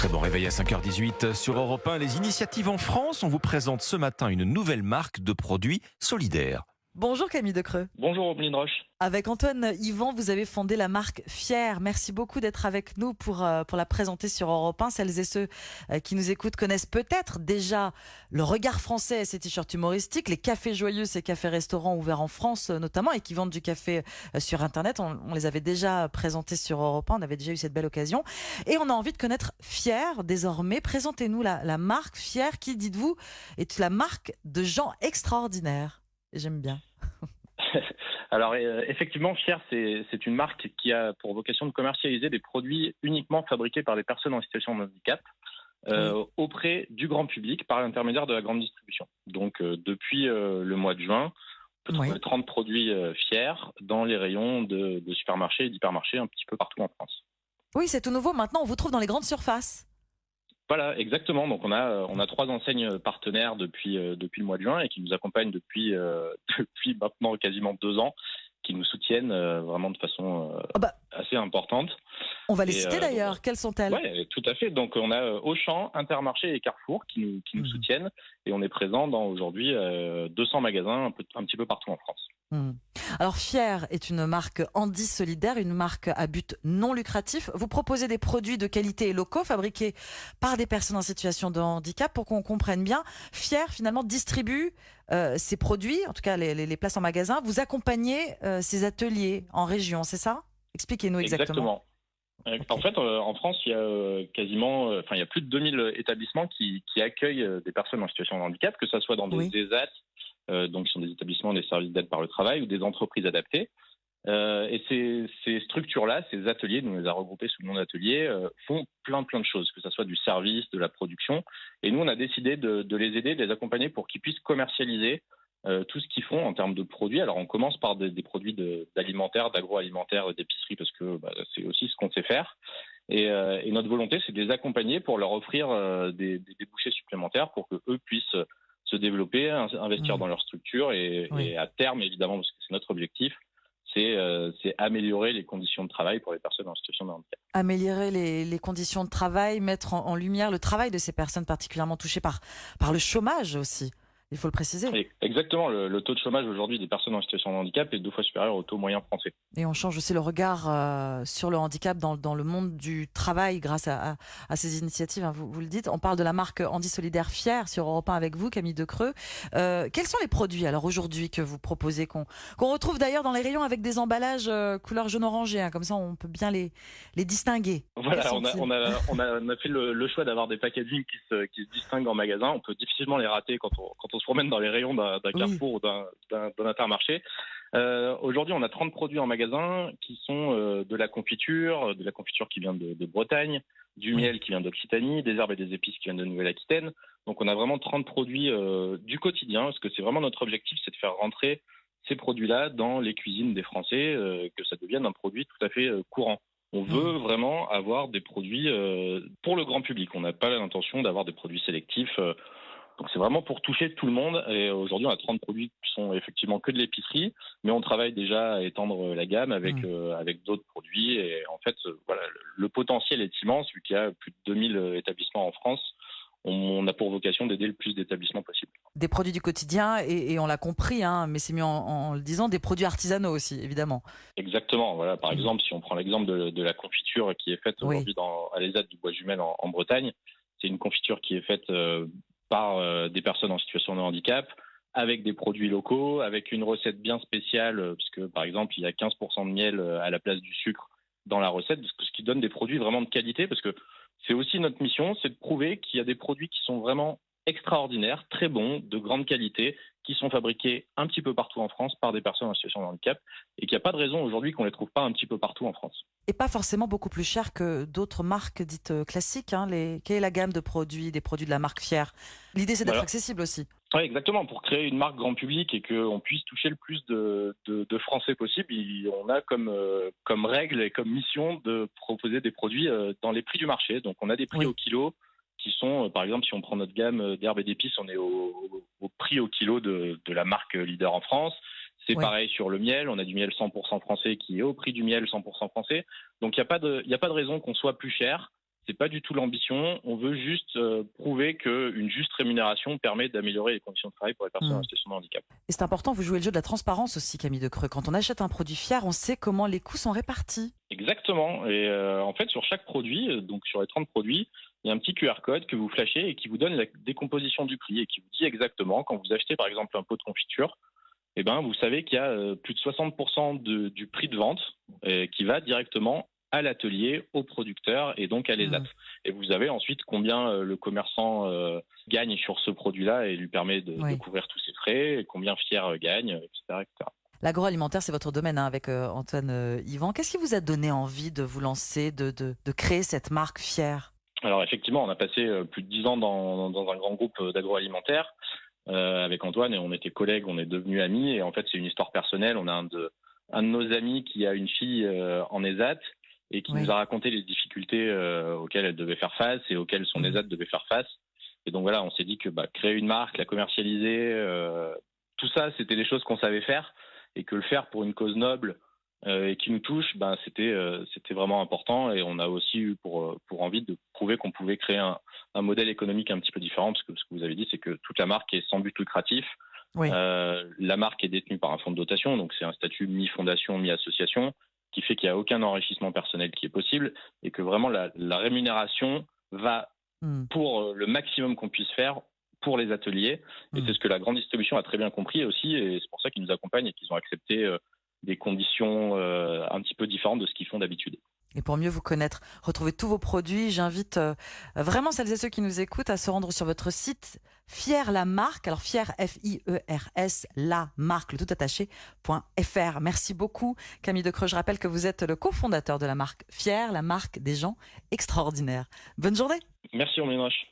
Très bon réveil à 5h18 sur Europe 1. Les initiatives en France, on vous présente ce matin une nouvelle marque de produits solidaires. Bonjour Camille Decreux. Bonjour Omeline Roche. Avec Antoine Yvan, vous avez fondé la marque Fier. Merci beaucoup d'être avec nous pour la présenter sur Europe 1. Celles et ceux qui nous écoutent connaissent peut-être déjà le regard français et ses t-shirts humoristiques, les cafés joyeux, ces cafés-restaurants ouverts en France notamment et qui vendent du café sur Internet. On les avait déjà présentés sur Europe 1, on avait déjà eu cette belle occasion. Et on a envie de connaître Fier désormais. Présentez-nous la marque Fier qui, dites-vous, est la marque de gens extraordinaires. J'aime bien. Alors effectivement, Fier, c'est une marque qui a pour vocation de commercialiser des produits uniquement fabriqués par des personnes en situation de handicap auprès du grand public par l'intermédiaire de la grande distribution. Donc depuis le mois de juin, on peut trouver 30 produits Fier dans les rayons de supermarchés et d'hypermarchés un petit peu partout en France. Oui, c'est tout nouveau. Maintenant, on vous trouve dans les grandes surfaces. Voilà, exactement. Donc on a 3 enseignes partenaires depuis le mois de juin et qui nous accompagnent depuis maintenant quasiment 2 ans, qui nous soutiennent vraiment de façon assez importante. On va les citer d'ailleurs. Quelles sont-elles ? Oui, tout à fait. Donc on a Auchan, Intermarché et Carrefour qui nous soutiennent et on est présent dans aujourd'hui 200 magasins un petit peu partout en France. Alors Fier est une marque Handi solidaire, une marque à but non lucratif. Vous proposez des produits de qualité et locaux fabriqués par des personnes en situation de handicap. Pour qu'on comprenne bien, Fier finalement distribue ces produits, en tout cas les places en magasin. Vous accompagnez ces ateliers en région, c'est ça ? Expliquez-nous exactement. En fait, en France, il y a il y a plus de 2000 établissements qui accueillent des personnes en situation de handicap, que ce soit dans des ESAT, donc qui sont des établissements des services d'aide par le travail ou des entreprises adaptées. Et ces structures-là, ces ateliers, nous les a regroupés sous le nom d'ateliers, font plein de choses, que ce soit du service, de la production. Et nous, on a décidé de les aider, de les accompagner pour qu'ils puissent commercialiser tout ce qu'ils font en termes de produits. Alors, on commence par des produits d'alimentaire, d'agroalimentaire, d'épicerie, parce que c'est aussi ce qu'on sait faire. Et notre volonté, c'est de les accompagner pour leur offrir des débouchés supplémentaires pour qu'eux puissent se développer, investir dans leur structure et à terme, évidemment, parce que c'est notre objectif, c'est améliorer les conditions de travail pour les personnes en situation de handicap. Améliorer les conditions de travail, mettre en lumière le travail de ces personnes particulièrement touchées par le chômage aussi. Il faut le préciser. Exactement. Le taux de chômage aujourd'hui des personnes en situation de handicap est 2 fois supérieur au taux moyen français. Et on change aussi le regard sur le handicap dans le monde du travail grâce à ces initiatives. Hein, vous le dites. On parle de la marque Handi Solidaire Fier sur Europe 1 avec vous, Camille Decreux. Quels sont les produits alors aujourd'hui que vous proposez, qu'on retrouve d'ailleurs dans les rayons avec des emballages couleur jaune-orangé, hein, comme ça on peut bien les distinguer. Voilà, on a fait le choix d'avoir des packagings qui se distinguent en magasin. On peut difficilement les rater quand on se promène dans les rayons d'un Carrefour ou d'un Intermarché. Aujourd'hui, on a 30 produits en magasin qui sont de la confiture qui vient de Bretagne, du miel qui vient d'Occitanie, des herbes et des épices qui viennent de Nouvelle-Aquitaine. Donc on a vraiment 30 produits du quotidien, parce que c'est vraiment notre objectif, c'est de faire rentrer ces produits-là dans les cuisines des Français, que ça devienne un produit tout à fait courant. On veut vraiment avoir des produits pour le grand public. On n'a pas l'intention d'avoir des produits sélectifs. Donc c'est vraiment pour toucher tout le monde. Et aujourd'hui, on a 30 produits qui sont effectivement que de l'épicerie, mais on travaille déjà à étendre la gamme avec d'autres produits. Et en fait, le potentiel est immense, vu qu'il y a plus de 2000 établissements en France. On a pour vocation d'aider le plus d'établissements possible. Des produits du quotidien et on l'a compris, hein, mais c'est mieux en le disant, des produits artisanaux aussi, évidemment. Exactement. Voilà, par exemple, si on prend l'exemple de la confiture qui est faite aujourd'hui à l'ESAT du Bois-Jumel en Bretagne, c'est une confiture qui est faite par des personnes en situation de handicap, avec des produits locaux, avec une recette bien spéciale, parce que par exemple, il y a 15% de miel à la place du sucre dans la recette, ce qui donne des produits vraiment de qualité, parce que c'est aussi notre mission, c'est de prouver qu'il y a des produits qui sont vraiment extraordinaires, très bons, de grande qualité, qui sont fabriqués un petit peu partout en France par des personnes en situation de handicap, et qu'il n'y a pas de raison aujourd'hui qu'on ne les trouve pas un petit peu partout en France. Et pas forcément beaucoup plus cher que d'autres marques dites classiques. Hein, quelle est la gamme de produits, des produits de la marque Fier ? L'idée, c'est d'être accessible aussi. Oui, exactement. Pour créer une marque grand public et qu'on puisse toucher le plus de Français possible, on a comme règle et comme mission de proposer des produits dans les prix du marché. Donc on a des prix au kilo qui sont, par exemple, si on prend notre gamme d'herbes et d'épices, on est au prix au kilo de la marque leader en France. C'est pareil sur le miel, on a du miel 100% français qui est au prix du miel 100% français. Donc il n'y a pas de raison qu'on soit plus cher. C'est pas du tout l'ambition. On veut juste prouver qu'une juste rémunération permet d'améliorer les conditions de travail pour les personnes en situation de handicap. Et c'est important, vous jouez le jeu de la transparence aussi, Camille Decreux. Quand on achète un produit Fier, on sait comment les coûts sont répartis. Exactement. Et en fait, sur chaque produit, donc sur les 30 produits, il y a un petit QR code que vous flashez et qui vous donne la décomposition du prix et qui vous dit exactement, quand vous achetez par exemple un pot de confiture, vous savez qu'il y a plus de 60% du prix de vente qui va directement à l'atelier, au producteur et donc à l'ESAT. Et vous savez ensuite combien le commerçant gagne sur ce produit-là et lui permet de couvrir tous ses frais, et combien Fier gagne, etc., etc. L'agroalimentaire, c'est votre domaine avec Antoine Yvan. Qu'est-ce qui vous a donné envie de vous lancer, de créer cette marque Fier ? Alors effectivement, on a passé plus de 10 ans dans un grand groupe d'agroalimentaire avec Antoine et on était collègues, on est devenus amis. Et en fait, c'est une histoire personnelle. On a un de nos amis qui a une fille en ESAT et qui nous a raconté les difficultés auxquelles elle devait faire face et auxquelles son ESAT devait faire face. Et donc voilà, on s'est dit que créer une marque, la commercialiser, tout ça, c'était des choses qu'on savait faire et que le faire pour une cause noble et qui nous touche, c'était vraiment important. Et on a aussi eu pour envie de prouver qu'on pouvait créer un modèle économique un petit peu différent, parce que ce que vous avez dit, c'est que toute la marque est sans but lucratif. La marque est détenue par un fonds de dotation, donc c'est un statut mi-fondation, mi-association, qui fait qu'il n'y a aucun enrichissement personnel qui est possible et que vraiment la rémunération va pour le maximum qu'on puisse faire pour les ateliers. Et c'est ce que la grande distribution a très bien compris aussi, et c'est pour ça qu'ils nous accompagnent et qu'ils ont accepté des conditions un petit peu différentes de ce qu'ils font d'habitude. Et pour mieux vous connaître, retrouver tous vos produits, j'invite vraiment celles et ceux qui nous écoutent à se rendre sur votre site Fier la marque. Alors Fier, F-I-E-R-S, la marque, le tout attaché.fr. Merci beaucoup Camille Decreux. Je rappelle que vous êtes le cofondateur de la marque Fier, la marque des gens extraordinaires. Bonne journée. Merci Omblin Roche.